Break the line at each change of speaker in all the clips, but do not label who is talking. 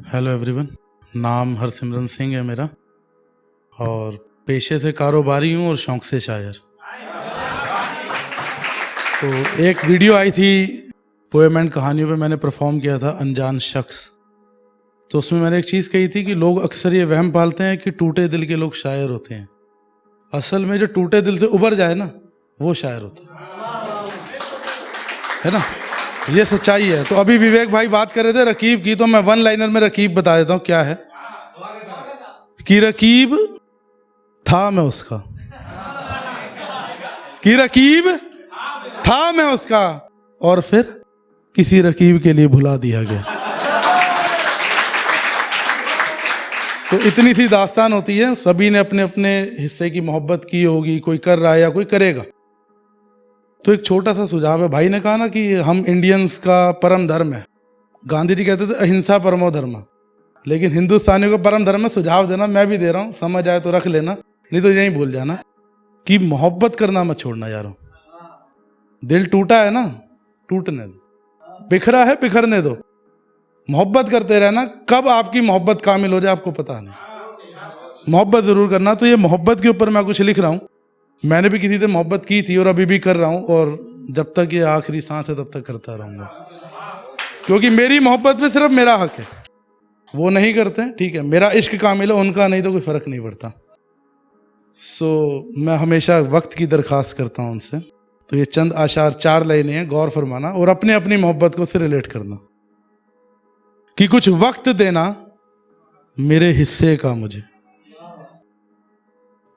Hello everyone, नाम हरसिमरन सिंह है मेरा और पेशे से कारोबारी हूँ और शौक से शायर। तो एक वीडियो आई थी पोएम एंड कहानियों पे, मैंने परफॉर्म किया था अनजान शख्स। तो उसमें मैंने एक चीज़ कही थी कि लोग अक्सर ये वहम पालते हैं कि टूटे दिल के लोग शायर होते हैं। असल में जो टूटे दिल से उबर जाए ना, वो शायर होता है ना। ये सच्चाई है। तो अभी विवेक भाई बात कर रहे थे रकीब की, तो मैं वन लाइनर में रकीब बता देता हूँ क्या है। कि रकीब था मैं उसका, कि रकीब था मैं उसका, और फिर किसी रकीब के लिए भुला दिया गया। तो इतनी सी दास्तान होती है। सभी ने अपने अपने हिस्से की मोहब्बत की होगी, कोई कर रहा है या कोई करेगा। तो एक छोटा सा सुझाव है, भाई ने कहा ना कि हम इंडियंस का परम धर्म है। गांधी जी कहते थे अहिंसा परमो धर्म, लेकिन हिंदुस्तानियों को परम धर्म में सुझाव देना मैं भी दे रहा हूँ, समझ आए तो रख लेना, नहीं तो यही भूल जाना कि मोहब्बत करना मत छोड़ना यारों। दिल टूटा है ना, टूटने दो। बिखरा है, बिखरने दो। मोहब्बत करते रहना। कब आपकी मोहब्बत कामिल हो जाए आपको पता नहीं। मोहब्बत जरूर करना। तो ये मोहब्बत के ऊपर मैं कुछ लिख रहा हूँ। मैंने भी किसी से मोहब्बत की थी और अभी भी कर रहा हूँ, और जब तक ये आखिरी सांस है तब तक करता रहूंगा, क्योंकि मेरी मोहब्बत में सिर्फ मेरा हक है। वो नहीं करते, ठीक है, मेरा इश्क कामिल है, उनका नहीं तो कोई फर्क नहीं पड़ता। मैं हमेशा वक्त की दरखास्त करता हूँ उनसे। तो ये चंद आशार, 4 लाइनें हैं, गौर फरमाना और अपने अपनी मोहब्बत को से रिलेट करना। कि कुछ वक्त देना मेरे हिस्से का मुझे,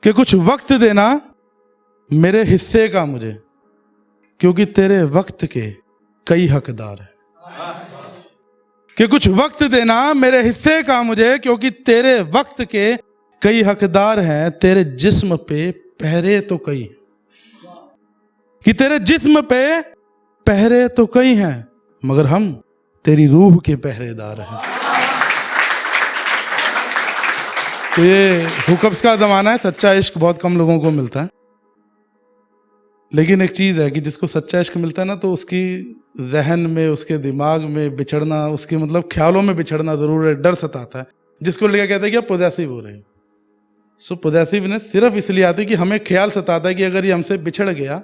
कि कुछ वक्त देना मेरे हिस्से का मुझे, क्योंकि तेरे वक्त के कई हकदार हैं। कि कुछ वक्त देना मेरे हिस्से का मुझे, क्योंकि तेरे वक्त के कई हकदार हैं। तेरे जिस्म पे पहरे तो कई हैं, कि तेरे जिस्म पे पहरे तो कई हैं, मगर हम तेरी रूह के पहरेदार हैं। तो ये हुकअप्स का जमाना है। सच्चा इश्क बहुत कम लोगों को मिलता है, लेकिन एक चीज़ है कि जिसको सच्चा इश्क मिलता है ना, तो उसकी जहन में, उसके दिमाग में बिछड़ना, उसके मतलब ख्यालों में बिछड़ना ज़रूर है, डर सताता है, जिसको लेकर कहते हैं कि आप पॉजेसिव हो रहे हैं। सो पॉजेसिवनेस सिर्फ इसलिए आती है कि हमें ख्याल सताता है कि अगर ये हमसे बिछड़ गया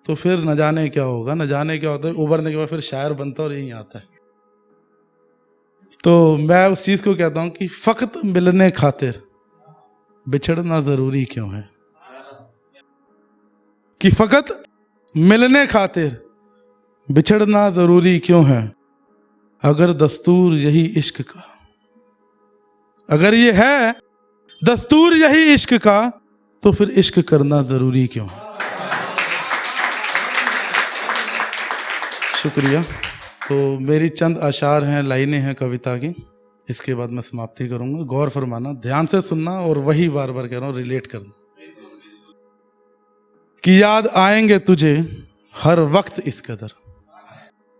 तो फिर न जाने क्या होगा, न जाने क्या होता है। उभरने के बाद फिर शायर बनता और यहीं आता है। तो मैं उस चीज़ को कहता हूँ कि फ़कत मिलने खातिर बिछड़ना ज़रूरी क्यों है। कि फ़कत मिलने खातिर बिछड़ना ज़रूरी क्यों है। अगर दस्तूर यही इश्क का, अगर ये है दस्तूर यही इश्क का, तो फिर इश्क करना ज़रूरी क्यों है। शुक्रिया। तो मेरी चंद अशार हैं, लाइनें हैं कविता की। इसके बाद मैं समाप्ति करूंगा। गौर फरमाना, ध्यान से सुनना, और वही बार बार कह रहा हूँ, रिलेट करना। कि याद आएंगे तुझे हर वक्त इस कदर,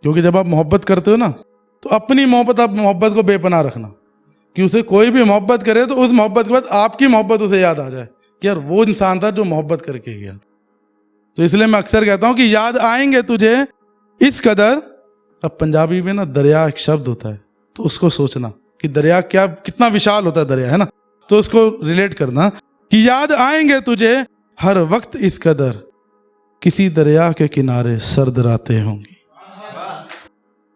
क्योंकि जब आप मोहब्बत करते हो ना, तो अपनी मोहब्बत, आप मोहब्बत को बेपनाह रखना, कि उसे कोई भी मोहब्बत करे तो उस मोहब्बत के बाद आपकी मोहब्बत उसे याद आ जाए कि यार वो इंसान था जो मोहब्बत करके गया। तो इसलिए मैं अक्सर कहता हूँ कि याद आएंगे तुझे इस कदर। अब पंजाबी में ना दरिया एक शब्द होता है, तो उसको सोचना कि दरिया क्या, कितना विशाल होता है दरिया, है ना। तो उसको रिलेट करना कि याद आएंगे तुझे हर वक्त इस कदर, किसी दरिया के किनारे सर्द रातें होंगी।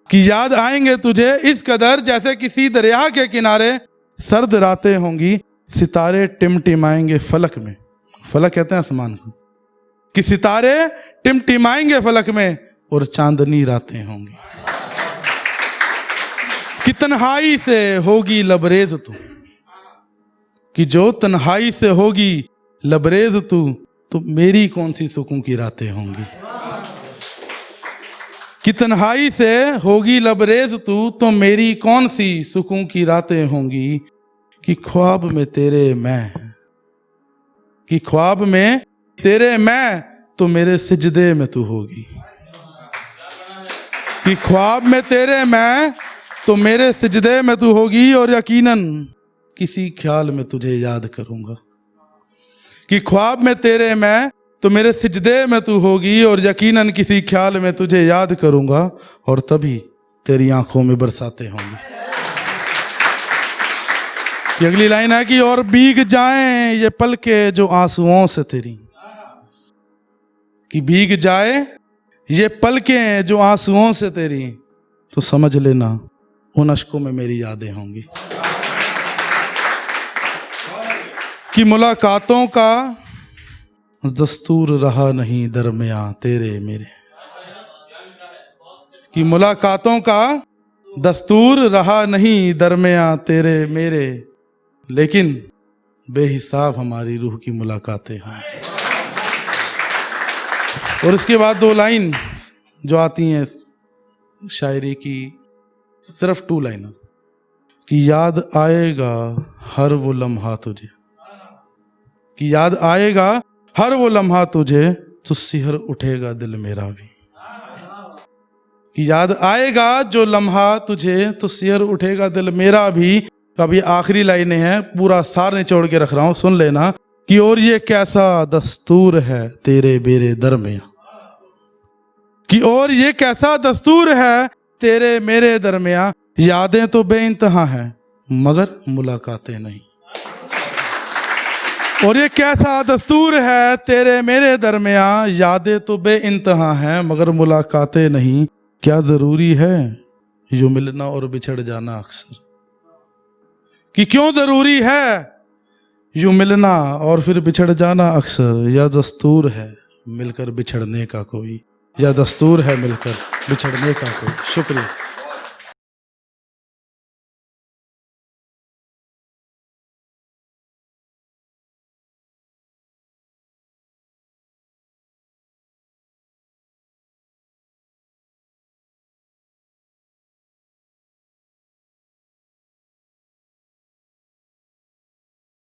कि याद आएंगे तुझे इस कदर, जैसे किसी दरिया के किनारे सर्द रातें होंगी। सितारे टिमटिमाएंगे फलक में, फलक कहते हैं आसमान को, कि सितारे टिमटिमाएंगे फलक में और चांदनी रातें होंगी। कि तन्हाई से होगी लबरेज तू, कि जो तन्हाई से होगी लबरेज तू, तो मेरी कौन सी सुकून की रातें होंगी। कि तन्हाई से होगी लबरेज तू, तो मेरी कौन सी सुकून की रातें होंगी। कि ख्वाब में तेरे मैं, कि ख्वाब में तेरे मैं, तो मेरे सिजदे में तू होगी। कि ख्वाब में तेरे मैं, तो मेरे सिजदे में तू होगी, और यकीनन किसी ख्याल में तुझे याद करूंगा। कि ख्वाब में तेरे मैं, तो मेरे सिजदे में तू होगी, और यकीनन किसी ख्याल में तुझे याद करूंगा, और तभी तेरी आंखों में बरसातें होंगी। कि अगली लाइन है कि और भीग जाएं ये पलके जो आंसुओं से तेरी, कि भीग जाए ये पलकें जो आंसुओं से तेरी, तो समझ लेना उन अश्कों में मेरी यादें होंगी। कि मुलाकातों का दस्तूर रहा नहीं दरमियां तेरे मेरे, कि मुलाकातों का दस्तूर रहा नहीं दरमियां तेरे मेरे, लेकिन बेहिसाब हमारी रूह की मुलाकातें हैं। और इसके बाद 2 लाइन जो आती हैं शायरी की, सिर्फ 2 लाइन, कि याद आएगा हर वो लम्हा तुझे, कि याद आएगा हर वो लम्हा तुझे, तो सिहर उठेगा दिल मेरा भी, कि याद आएगा जो लम्हा तुझे तो सिहर उठेगा दिल मेरा भी। तो अब ये आखिरी लाइनें हैं, पूरा सार निचोड़ के रख रहा हूं, सुन लेना। कि और ये कैसा दस्तूर है तेरे मेरे दरमियां, कि और ये कैसा दस्तूर है तेरे मेरे दरमियां, यादें तो बेइंतहा हैं मगर मुलाकातें नहीं। और ये कैसा दस्तूर है तेरे मेरे दरमियां, यादें तो बेइंतहा हैं मगर मुलाकातें नहीं। क्या जरूरी है यूं मिलना और बिछड़ जाना अक्सर, कि क्यों जरूरी है यूं मिलना और फिर बिछड़ जाना अक्सर, या दस्तूर है मिलकर बिछड़ने का कोई, या दस्तूर है मिलकर बिछड़ने का कोई। शुक्रिया।